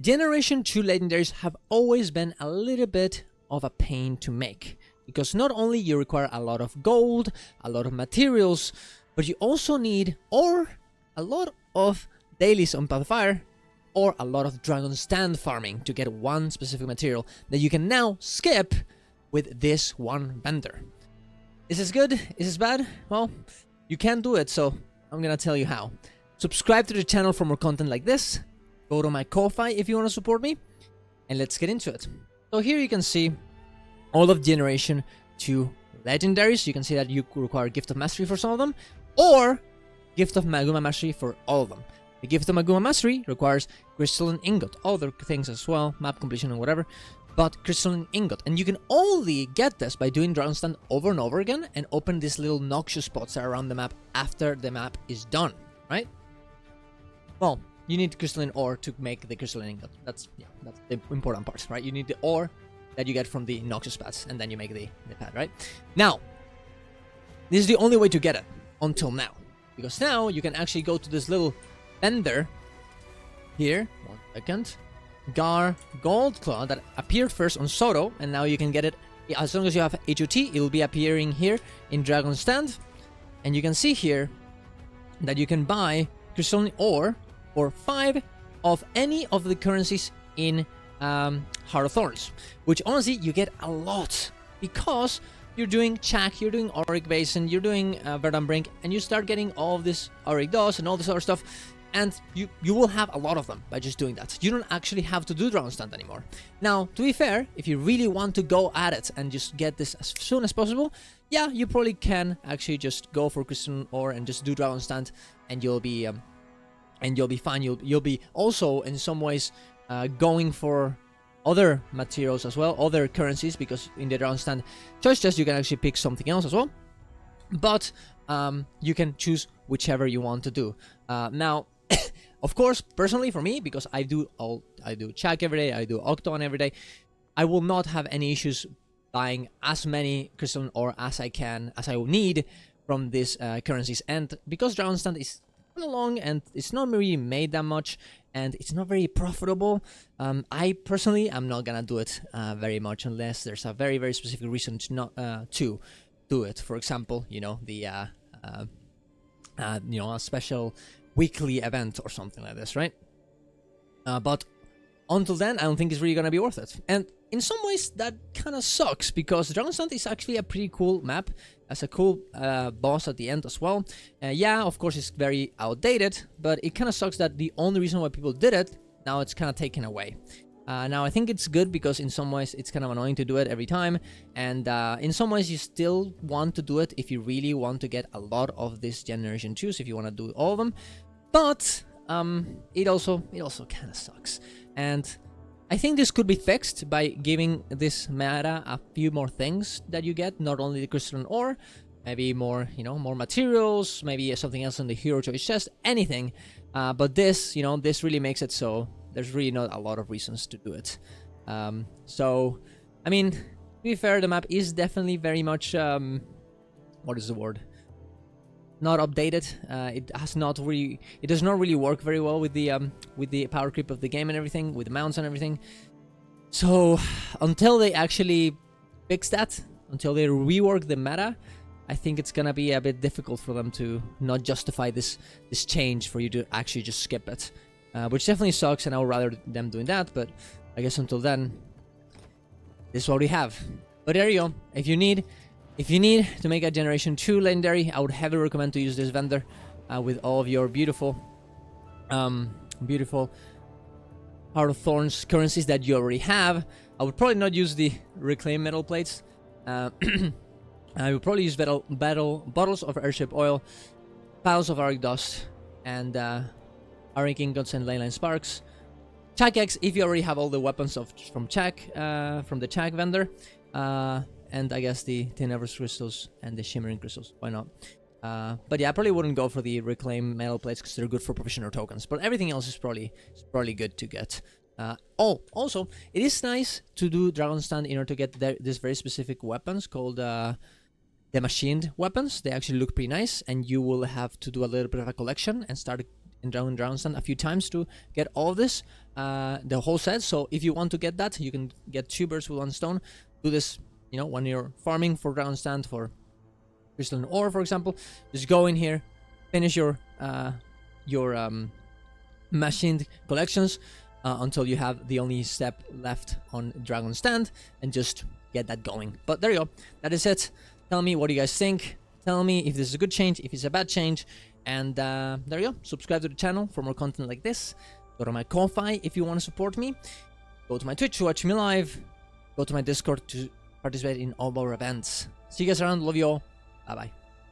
Generation 2 legendaries have always been a little bit of a pain to make, because not only you require a lot of gold, a lot of materials, but you also need or a lot of dailies on Pathfire or a lot of Dragon Stand farming to get one specific material that you can now skip with this one vendor. Is this good? Is this bad? Well, you can do it, so I'm gonna tell you how. Subscribe to the channel for more content like this. Go to my Ko-Fi if you want to support me, and let's get into it. So here you can see all of Generation 2 legendaries. You can see that you require Gift of Mastery for some of them, or Gift of Maguma Mastery for all of them. The Gift of Maguma Mastery requires Crystalline Ingot, other things as well, map completion and whatever, but Crystalline Ingot. And you can only get this by doing Dragon Stand over and over again and open these little noxious spots that are around the map after the map is done, right? Well, you need crystalline ore to make the crystalline ingot. That's the important part, right? You need the ore that you get from the noxious pads, and then you make the pad, right? Now, this is the only way to get it until now, because now you can actually go to this little vendor here. 1 second. Gar Gold Claw that appeared first on Soto, and now you can get it as long as you have HOT. It will be appearing here in Dragon Stand, and you can see here that you can buy crystalline ore for 5 of any of the currencies in Heart of Thorns, which honestly you get a lot because you're doing Chak, you're doing Auric Basin, you're doing Verdant Brink, and you start getting all of this Auric Dust and all this other stuff, and you will have a lot of them by just doing that. You don't actually have to do Dragon Stand anymore. Now, to be fair, if you really want to go at it and just get this as soon as possible, yeah, you probably can actually just go for Crystalline Ore and just do Dragon Stand, and you'll be fine. You'll be also in some ways going for other materials as well, other currencies, because in the Dragon Stand choice chest you can actually pick something else as well. But you can choose whichever you want to do. Now, of course, personally for me, because I do Chak every day, I do Octon every day, I will not have any issues buying as many crystalline ore as I will need from these currencies. And because Dragon Stand is long and it's not really made that much and it's not very profitable, I personally am not gonna do it very much unless there's a very, very specific reason to not to do it. For example, you know, the a special weekly event or something like this, right? But until then, I don't think it's really gonna be worth it. And in some ways, that kind of sucks, because Dragon Stand is actually a pretty cool map. As a cool boss at the end as well. Yeah, of course, it's very outdated, but it kind of sucks that the only reason why people did it, now it's kind of taken away. Now, I think it's good because in some ways, it's kind of annoying to do it every time. And in some ways, you still want to do it if you really want to get a lot of this Generation 2s, if you want to do all of them. But it also kind of sucks. And I think this could be fixed by giving this meta a few more things that you get, not only the crystalline ore, maybe more, more materials, maybe something else in the hero choice chest, anything. But this, this really makes it so there's really not a lot of reasons to do it. So, I mean, to be fair, the map is definitely very much, what is the word? Not updated. It does not really work very well with the power creep of the game and everything, with the mounts and everything. So until they actually fix that, until they rework the meta, I think it's gonna be a bit difficult for them to not justify this change for you to actually just skip it, which definitely sucks, and I would rather them doing that. But I guess until then, this is what we have. But there you go. If you need to make a Generation 2 legendary, I would heavily recommend to use this vendor with all of your beautiful Heart of Thorns currencies that you already have. I would probably not use the Reclaim Metal Plates. I would probably use bottles of Airship Oil, piles of Auric Dust, and Auric Ingots and Leyline Sparks. Chak Eggs, if you already have all the weapons from the Chak vendor. And I guess the Tenebrous Crystals and the Shimmering Crystals. Why not? But yeah, I probably wouldn't go for the Reclaim Metal Plates because they're good for Provisioner tokens. But everything else is probably good to get. Also, it is nice to do Dragon Stand in order to get this very specific weapons called the machined weapons. They actually look pretty nice, and you will have to do a little bit of a collection and start in Dragon Stand a few times to get all of this, the whole set. So if you want to get that, you can get 2 birds with 1 stone. Do this, you know, when you're farming for Dragon Stand, for Crystalline ore, for example. Just go in here, finish your machined collections until you have the only step left on Dragon Stand, and just get that going. But there you go. That is it. Tell me what you guys think. Tell me if this is a good change, if it's a bad change. And there you go. Subscribe to the channel for more content like this. Go to my Ko-Fi if you want to support me. Go to my Twitch to watch me live. Go to my Discord to participate in all our events. See you guys around. Love you all. Bye-bye.